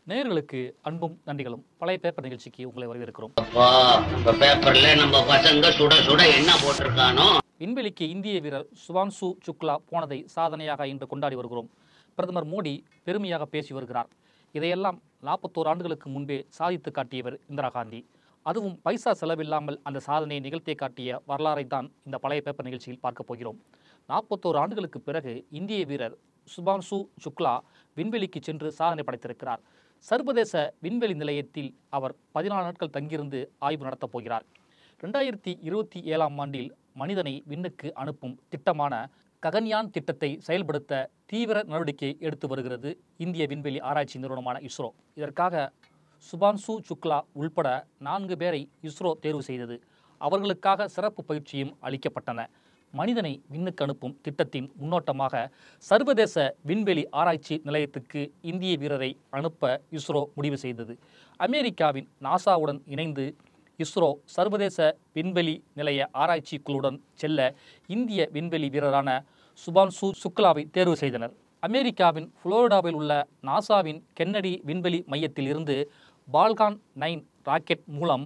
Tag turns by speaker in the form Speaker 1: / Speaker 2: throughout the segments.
Speaker 1: நேயர்களுக்கு அன்பும் நன்றிகளும். பழைய பேப்பர் நிகழ்ச்சிக்கு உங்களை வரவேற்கிறோம்.
Speaker 2: நம்ம பேப்பர்ல நம்ம பசங்க சுட சுட என்ன போட்டிருக்கானோ.
Speaker 1: விண்வெளிக்கு இந்திய வீரர் சுபான்சு சுக்லா போனதை சாதனையாக இன்று கொண்டாடி வருகிறோம். பிரதமர் மோடி பெருமையாக பேசி வருகிறார். இதையெல்லாம் 41 ஆண்டுகளுக்கு முன்பே சாதித்து காட்டியவர் இந்திரா காந்தி. அதுவும் பைசா செலவில்லாமல் அந்த சாதனையை நிகழ்த்தி காட்டிய வரலாறை தான் இந்த பழைய பேப்பர் நிகழ்ச்சியில் பார்க்க போகிறோம். 41 ஆண்டுகளுக்கு பிறகு இந்திய வீரர் சுபான்சு சுக்லா விண்வெளிக்கு சென்று சாதனை படைத்திருக்கிறார். சர்வதேச விண்வெளி நிலையத்தில் அவர் 14 நாட்கள் தங்கியிருந்து ஆய்வு நடத்தப் போகிறார். 2027ஆம் ஆண்டில் மனிதனை விண்ணுக்கு அனுப்பும் திட்டமான ககன்யான் திட்டத்தை செயல்படுத்த தீவிர நடவடிக்கை எடுத்து வருகிறது இந்திய விண்வெளி ஆராய்ச்சி நிறுவனமான இஸ்ரோ. இதற்காக சுபான்சு சுக்லா உள்பட 4 பேரை இஸ்ரோ தேர்வு செய்தது. அவர்களுக்காக சிறப்பு பயிற்சியும் அளிக்கப்பட்டன. மனிதனை விண்ணுக்கு அனுப்பும் திட்டத்தின் முன்னோட்டமாக சர்வதேச விண்வெளி ஆராய்ச்சி நிலையத்துக்கு இந்திய வீரரை அனுப்ப இஸ்ரோ முடிவு செய்தது. அமெரிக்காவின் நாசாவுடன் இணைந்து இஸ்ரோ சர்வதேச விண்வெளி நிலைய ஆராய்ச்சி குழுவுடன் செல்ல இந்திய விண்வெளி வீரரான சுபான்சு சுக்லாவை தேர்வு செய்தனர். அமெரிக்காவின் புளோரிடாவில் உள்ள நாசாவின் கென்னடி விண்வெளி மையத்தில் இருந்து பால்கான் 9 ராக்கெட் மூலம்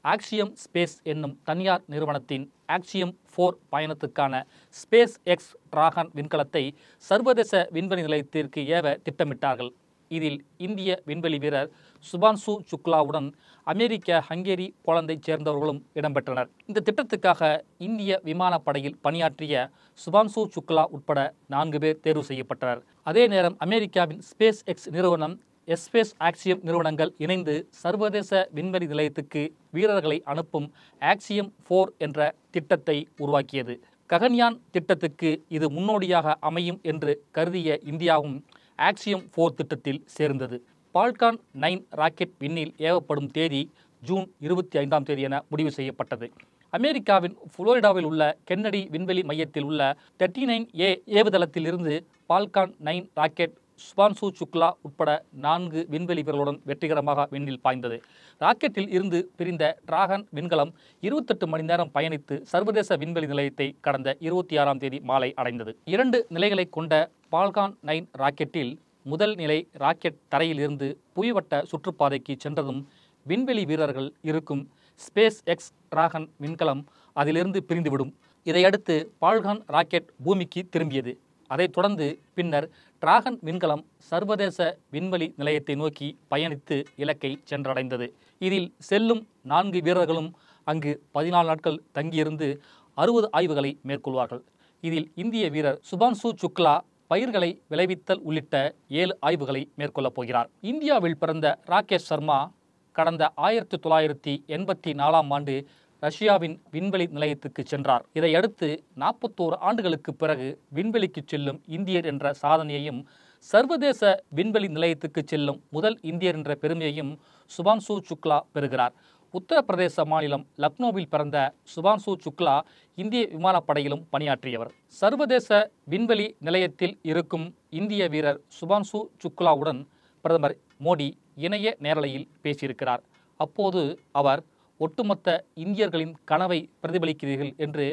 Speaker 1: ஆக்சியம் ஸ்பேஸ் என்னும் தனியார் நிறுவனத்தின் ஆக்சியம் 4 பயணத்துக்கான ஸ்பேஸ் எக்ஸ் டிராகன் விண்கலத்தை சர்வதேச விண்வெளி நிலையத்திற்கு ஏவ திட்டமிட்டார்கள். இதில் இந்திய விண்வெளி வீரர் சுபான்சு சுக்லாவுடன் அமெரிக்க, ஹங்கேரி, போலந்தைச் சேர்ந்தவர்களும் இடம்பெற்றனர். இந்த திட்டத்துக்காக இந்திய விமானப்படையில் பணியாற்றிய சுபான்சு சுக்லா உட்பட 4 பேர் தேர்வு செய்யப்பட்டனர். அதே நேரம் அமெரிக்காவின் ஸ்பேஸ் எக்ஸ் நிறுவனம், எஸ்பேஸ் ஆக்சியம் நிறுவனங்கள் இணைந்து சர்வதேச விண்வெளி நிலையத்துக்கு வீரர்களை அனுப்பும் ஆக்சியம் 4 என்ற திட்டத்தை உருவாக்கியது. ககன்யான் திட்டத்துக்கு இது முன்னோடியாக அமையும் என்று கருதிய இந்தியாவும் ஆக்சியம் 4 திட்டத்தில் சேர்ந்தது. பால்கான் 9 ராக்கெட் விண்ணில் ஏவப்படும் தேதி ஜூன் 25ஆம் தேதி என முடிவு செய்யப்பட்டது. அமெரிக்காவின் புளோரிடாவில் உள்ள கென்னடி விண்வெளி மையத்தில் உள்ள 39A ஏவுதளத்தில் இருந்து பால்கான் 9 ராக்கெட் சுபான்சு சுக்லா உட்பட 4 விண்வெளி வீரர்களுடன் வெற்றிகரமாக விண்ணில் பாய்ந்தது. ராக்கெட்டில் இருந்து பிரிந்த டிராகன் விண்கலம் 28 மணி நேரம் பயணித்து சர்வதேச விண்வெளி நிலையத்தை கடந்த 26ஆம் தேதி மாலை அடைந்தது. 2 நிலைகளை கொண்ட பால்கான் 9 ராக்கெட்டில் முதல் நிலை ராக்கெட் தரையில் இருந்து புவிவட்ட சுற்றுப்பாதைக்கு சென்றதும் விண்வெளி வீரர்கள் இருக்கும் ஸ்பேஸ் எக்ஸ் டிராகன் விண்கலம் அதிலிருந்து பிரிந்துவிடும். இதையடுத்து பால்கான் ராக்கெட் பூமிக்கு திரும்பியது. அதைத் தொடர்ந்து பின்னர் டிராகன் விண்கலம் சர்வதேச விண்வெளி நிலையத்தை நோக்கி பயணித்து இலக்கை சென்றடைந்தது. இதில் செல்லும் 4 வீரர்களும் அங்கு 14 நாட்கள் தங்கியிருந்து 60 ஆய்வுகளை மேற்கொள்வார்கள். இதில் இந்திய வீரர் சுபான்சு சுக்லா பயிர்களை விளைவித்தல் உள்ளிட்ட 7 ஆய்வுகளை மேற்கொள்ளப் போகிறார். இந்தியாவில் பிறந்த ராகேஷ் சர்மா கடந்த 1984ஆம் ஆண்டு ரஷ்யாவின் விண்வெளி நிலையத்துக்கு சென்றார். இதையடுத்து 41 ஆண்டுகளுக்கு பிறகு விண்வெளிக்கு செல்லும் இந்தியர் என்ற சாதனையையும் சர்வதேச விண்வெளி நிலையத்துக்கு செல்லும் முதல் இந்தியர் என்ற பெருமையையும் சுபான்சு சுக்லா பெறுகிறார். உத்தரப்பிரதேச மாநிலம் லக்னோவில் பிறந்த சுபான்சு சுக்லா இந்திய விமானப்படையிலும் பணியாற்றியவர். சர்வதேச விண்வெளி நிலையத்தில் இருக்கும் இந்திய வீரர் சுபான்சு சுக்லாவுடன் பிரதமர் மோடி இணைய நேரலையில் பேசியிருக்கிறார். அப்போது அவர் ஒட்டுமொத்த இந்தியர்களின் கனவை பிரதிபலிக்கிறீர்கள் என்று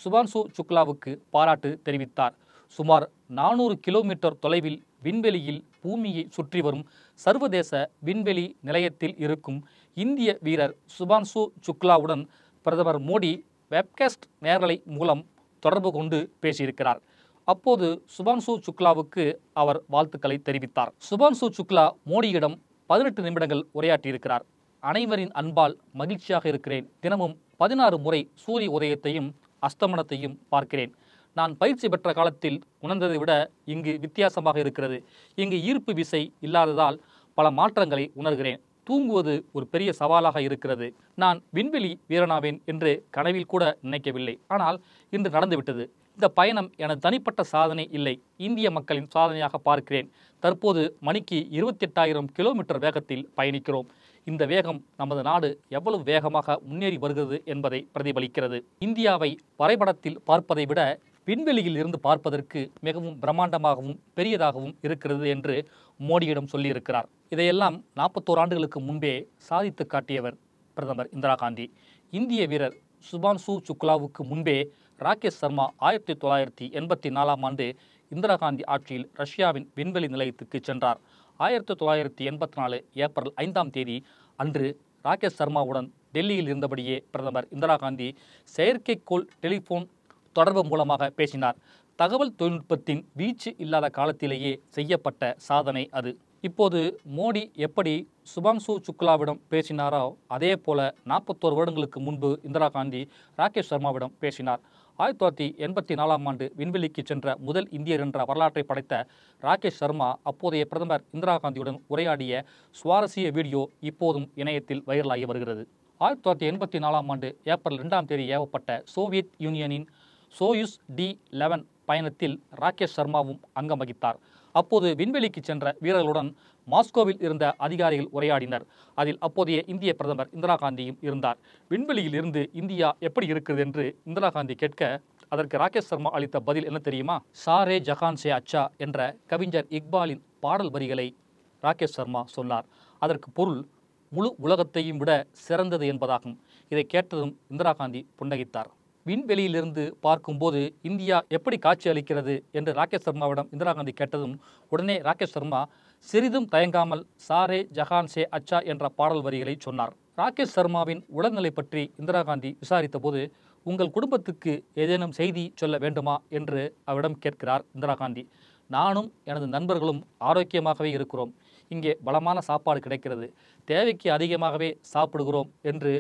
Speaker 1: சுபான்சு சுக்லாவுக்கு பாராட்டு தெரிவித்தார். சுமார் 400 கிலோமீட்டர் தொலைவில் விண்வெளியில் பூமியை சுற்றி வரும் சர்வதேச விண்வெளி நிலையத்தில் இருக்கும் இந்திய வீரர் சுபான்சு சுக்லாவுடன் பிரதமர் மோடி வெப்காஸ்ட் நேரலை மூலம் தொடர்பு கொண்டு பேசியிருக்கிறார். அப்போது சுபான்சு சுக்லாவுக்கு அவர் வாழ்த்துக்களை தெரிவித்தார். சுபான்சு சுக்லா மோடியிடம் 18 நிமிடங்கள் உரையாற்றியிருக்கிறார். அனைவரின் அன்பால் மகிழ்ச்சியாக இருக்கிறேன். தினமும் 16 முறை சூரிய உதயத்தையும் அஸ்தமனத்தையும் பார்க்கிறேன். நான் பயிற்சி பெற்ற காலத்தில் உணர்ந்ததை விட இங்கு வித்தியாசமாக இருக்கிறது. இங்கு ஈர்ப்பு விசை இல்லாததால் பல மாற்றங்களை உணர்கிறேன். தூங்குவது ஒரு பெரிய சவாலாக இருக்கிறது. நான் விண்வெளி வீரனாவேன் என்று கனவில் கூட நினைக்கவில்லை. ஆனால் இன்று நடந்துவிட்டது. இந்த பயணம் எனது தனிப்பட்ட சாதனை இல்லை, இந்திய மக்களின் சாதனையாக பார்க்கிறேன். தற்போது மணிக்கு 28,000 கிலோமீட்டர் வேகத்தில் பயணிக்கிறோம். இந்த வேகம் நமது நாடு எவ்வளவு வேகமாக முன்னேறி வருகிறது என்பதை பிரதிபலிக்கிறது. இந்தியாவை வரைபடத்தில் பார்ப்பதை விட விண்வெளியில் இருந்து பார்ப்பதற்கு மிகவும் பிரம்மாண்டமாகவும் பெரியதாகவும் இருக்கிறது என்று மோடியிடம் சொல்லியிருக்கிறார். இதையெல்லாம் 41 ஆண்டுகளுக்கு முன்பே சாதித்து காட்டியவர் பிரதமர் இந்திரா காந்தி. இந்திய வீரர் சுபான்சு சுக்லாவுக்கு முன்பே ராகேஷ் சர்மா 1984ஆம் ஆண்டு இந்திரா காந்தி ஆட்சியில் ரஷ்யாவின் விண்வெளி நிலையத்துக்கு சென்றார். 1984 ஏப்ரல் 5ஆம் தேதி அன்று ராகேஷ் சர்மாவுடன் டெல்லியில் இருந்தபடியே பிரதமர் இந்திரா காந்தி செயற்கைக்கோள் டெலிஃபோன் தொடர்பு மூலமாக பேசினார். தகவல் தொழில்நுட்பத்தின் வீச்சு இல்லாத காலத்திலேயே செய்யப்பட்ட சாதனை அது. இப்போது மோடி எப்படி சுபான்சு சுக்லாவிடம் பேசினாரோ அதே போல 41 வருடங்களுக்கு முன்பு இந்திரா காந்தி ராகேஷ் சர்மாவிடம் பேசினார். 1984ஆம் ஆண்டு விண்வெளிக்கு சென்ற முதல் இந்தியர் என்ற வரலாற்றை படைத்த ராகேஷ் சர்மா அப்போதைய பிரதமர் இந்திரா காந்தியுடன் உரையாடிய சுவாரஸ்ய வீடியோ இப்போதும் இணையத்தில் வைரலாகி வருகிறது. 1984ஆம் ஆண்டு ஏப்ரல் 2ஆம் தேதி ஏவப்பட்ட சோவியத் யூனியனின் சோயுஸ் D-11 பயணத்தில் ராகேஷ் சர்மாவும் அங்கம் வகித்தார். அப்போது விண்வெளிக்கு சென்ற வீரர்களுடன் மாஸ்கோவில் இருந்த அதிகாரிகள் உரையாடினர். அதில் அப்போதைய இந்திய பிரதமர் இந்திரா காந்தியும் இருந்தார். விண்வெளியில் இருந்து இந்தியா எப்படி இருக்கிறது என்று இந்திரா காந்தி கேட்க அதற்கு ராகேஷ் சர்மா அளித்த பதில் என்ன தெரியுமா? சாரே ஜஹான் சே அச்சா என்ற கவிஞர் இக்பாலின் பாடல் வரிகளை ராகேஷ் சர்மா சொன்னார். அதற்கு பொருள் முழு உலகத்தையும் விட சிறந்தது என்பதாகும். இதை கேட்டதும் இந்திரா காந்தி புன்னகைத்தார். விண்வெளியிலிருந்து பார்க்கும்போது இந்தியா எப்படி காட்சி அளிக்கிறது என்று ராகேஷ் சர்மாவிடம் இந்திரா காந்தி கேட்டதும் உடனே ராகேஷ் சர்மா சிறிதும் தயங்காமல் சாரே ஜஹான் சே அச்சா என்ற பாடல் வரிகளை சொன்னார். ராகேஷ் சர்மாவின் உடல்நிலை பற்றி இந்திரா காந்தி விசாரித்த போது உங்கள் குடும்பத்துக்கு ஏதேனும் செய்தி சொல்ல வேண்டுமா என்று அவரிடம் கேட்கிறார் இந்திரா காந்தி. நானும் எனது நண்பர்களும் ஆரோக்கியமாகவே இருக்கிறோம். இங்கே பலமான சாப்பாடு கிடைக்கிறது. தேவைக்கு அதிகமாகவே சாப்பிடுகிறோம் என்று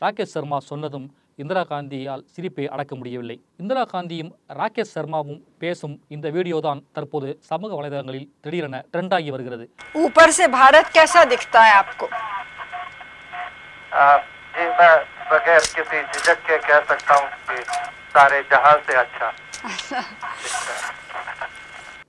Speaker 1: ராகேஷ் சர்மா சொன்னதும் இந்திரா காந்தியால் சிரிப்பை அடக்க முடியவில்லை. இந்திரா காந்தியும் ராகேஷ் சர்மாவும் பேசும் இந்த வீடியோ தான் தற்போது சமூக வலைதளங்களில் திடீரென ட்ரெண்ட் ஆகி வருகிறது.
Speaker 3: ऊपर से भारत कैसा दिखता है आपको?
Speaker 4: जी मैं बगैर किसी झिझक के कह सकता हूँ कि सारे जहां से अच्छा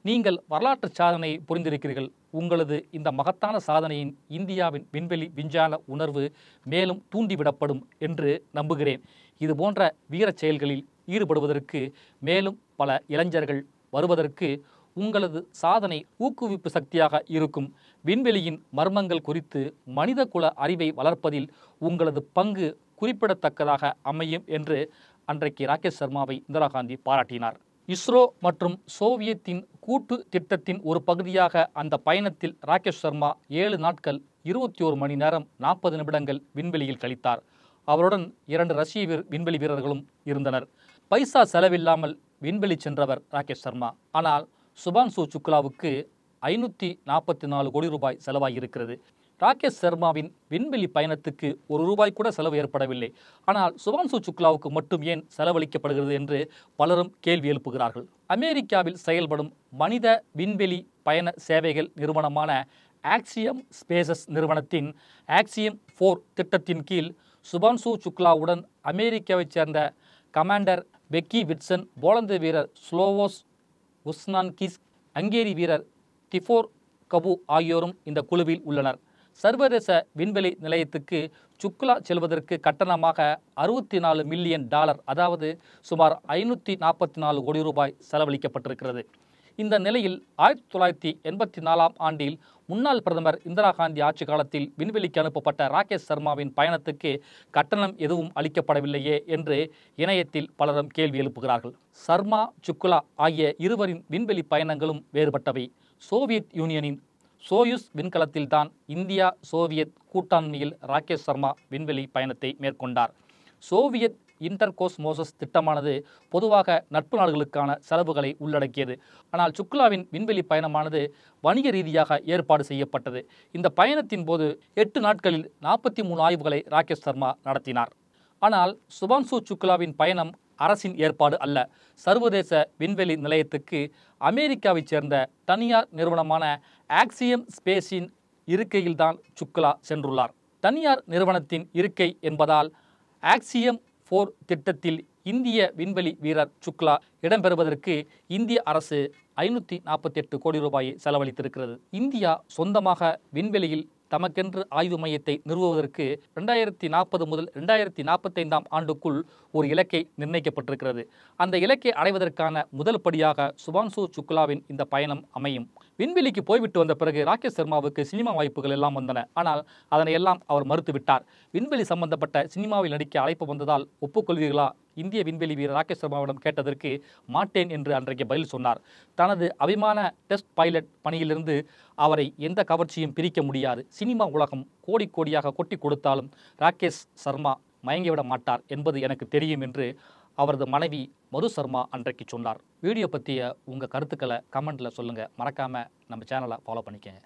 Speaker 1: நீங்கள் வரலாற்று சாதனை புரிந்திருக்கிறீர்கள். உங்களது இந்த மகத்தான சாதனையின் இந்தியாவின் விண்வெளி விஞ்ஞான உணர்வு மேலும் தூண்டிவிடப்படும் என்று நம்புகிறேன். இதுபோன்ற வீரச் செயல்களில் ஈடுபடுவதற்கு மேலும் பல இளைஞர்கள் வருவதற்கு உங்களது சாதனை ஊக்குவிப்பு சக்தியாக இருக்கும். விண்வெளியின் மர்மங்கள் குறித்து மனிதகுல அறிவை வளர்ப்பதில் உங்களது பங்கு குறிப்பிடத்தக்கதாக அமையும் என்று அன்றைக்கு ராகேஷ் சர்மாவை இந்திரா காந்தி பாராட்டினார். இஸ்ரோ மற்றும் சோவியத்தின் கூட்டு திட்டத்தின் ஒரு பகுதியாக அந்த பயணத்தில் ராகேஷ் சர்மா 7 நாட்கள் 21 மணி நேரம் 40 நிமிடங்கள் விண்வெளியில் கழித்தார். அவருடன் 2 ரஷ்ய விண்வெளி வீரர்களும் இருந்தனர். பைசா செலவில்லாமல் விண்வெளி சென்றவர் ராகேஷ் சர்மா. ஆனால் சுபான்சு சுக்லாவுக்கு 544 கோடி ரூபாய் செலவாகியிருக்கிறது. ராகேஷ் சர்மாவின் விண்வெளி பயணத்துக்கு ₹1 கூட செலவு ஏற்படவில்லை. ஆனால் சுபான்சு சுக்லாவுக்கு மட்டும் ஏன் செலவழிக்கப்படுகிறது என்று பலரும் கேள்வி எழுப்புகிறார்கள். அமெரிக்காவில் செயல்படும் மனித விண்வெளி பயண சேவைகள் நிறுவனமான ஆக்சியம் ஸ்பேசஸ் நிறுவனத்தின் ஆக்சியம் 4 திட்டத்தின் கீழ் சுபான்சு சுக்லாவுடன் அமெரிக்காவைச் சேர்ந்த கமாண்டர் பெக்கி விட்சன், போலந்து வீரர் ஸ்லோவோஸ் உஸ்னான்கிஸ், ஹங்கேரி வீரர் டிஃபோர் கபு ஆகியோரும் இந்த குழுவில் உள்ளனர். சர்வதேச விண்வெளி நிலையத்துக்கு சுக்லா செல்வதற்கு கட்டணமாக $64 மில்லியன் அதாவது சுமார் 544 கோடி ரூபாய் செலவழிக்கப்பட்டிருக்கிறது. இந்த நிலையில் 1984ஆம் ஆண்டில் முன்னாள் பிரதமர் இந்திரா காந்தி ஆட்சி காலத்தில் விண்வெளிக்கு அனுப்பப்பட்ட ராகேஷ் சர்மாவின் பயணத்துக்கு கட்டணம் எதுவும் அளிக்கப்படவில்லையே என்று இணையத்தில் பலரும் கேள்வி எழுப்புகிறார்கள். சர்மா, சுக்லா ஆகிய இருவரின் விண்வெளி பயணங்களும் வேறுபட்டவை. சோவியத் யூனியனின் சோயுஸ் விண்கலத்தில்தான் இந்தியா சோவியத் கூட்டாண்மையில் ராகேஷ் சர்மா விண்வெளி பயணத்தை மேற்கொண்டார். சோவியத் இன்டர்கோஸ்மோசஸ் திட்டமானது பொதுவாக நட்பு நாடுகளுக்கான செலவுகளை உள்ளடக்கியது. ஆனால் சுக்லாவின் விண்வெளி பயணமானது வணிக ரீதியாக ஏற்பாடு செய்யப்பட்டது. இந்த பயணத்தின் போது 8 நாட்களில் 43 ஆய்வுகளை ராகேஷ் சர்மா நடத்தினார். ஆனால் சுபான்சு சுக்லாவின் பயணம் அரசின் ஏற்பாடு அல்ல. சர்வதேச விண்வெளி நிலையத்துக்கு அமெரிக்காவைச் சேர்ந்த தனியார் நிறுவனமான ஆக்சியம் ஸ்பேஸின் இருக்கையில்தான் சுக்லா சென்றுள்ளார். தனியார் நிறுவனத்தின் இருக்கை என்பதால் ஆக்சியம் 4 திட்டத்தில் இந்திய விண்வெளி வீரர் சுக்லா இடம்பெறுவதற்கு இந்திய அரசு 548 கோடி ரூபாயை செலவழித்திருக்கிறது. இந்தியா சொந்தமாக விண்வெளியில் தமக்கென்று ஆய்வு மையத்தை நிறுவுவதற்கு 2040 முதல் 2045ஆம் ஆண்டுக்குள் ஒரு இலக்கை நிர்ணயிக்கப்பட்டிருக்கிறது. அந்த இலக்கை அடைவதற்கான முதல் படியாக சுபான்சு சுக்லாவின் இந்த பயணம் அமையும். விண்வெளிக்கு போய்விட்டு வந்த பிறகு ராகேஷ் சர்மாவுக்கு சினிமா வாய்ப்புகள் எல்லாம் வந்தன. ஆனால் அதனை எல்லாம் அவர் மறுத்துவிட்டார். விண்வெளி சம்பந்தப்பட்ட சினிமாவில் நடிக்க அழைப்பு வந்ததால் ஒப்புக்கொள்வீர்களா இந்திய விண்வெளி வீரர் ராகேஷ் சர்மாவிடம் கேட்டதற்கு மாட்டேன் என்று அன்றைக்கு பதில் சொன்னார். தனது அபிமான டெஸ்ட் பைலட் பணியிலிருந்து அவரை எந்த கவர்ச்சியும் பிரிக்க முடியாது. சினிமா உலகம் கோடி கோடியாக கொட்டி கொடுத்தாலும் ராகேஷ் சர்மா மயங்கிவிட மாட்டார் என்பது எனக்கு தெரியும் என்று அவரது மனைவி மது சர்மா அன்றைக்கு சொன்னார். வீடியோ பற்றிய உங்கள் கருத்துக்களை கமெண்ட்டில் சொல்லுங்கள். மறக்காமல் நம்ம சேனலை ஃபாலோ பண்ணிக்கங்க.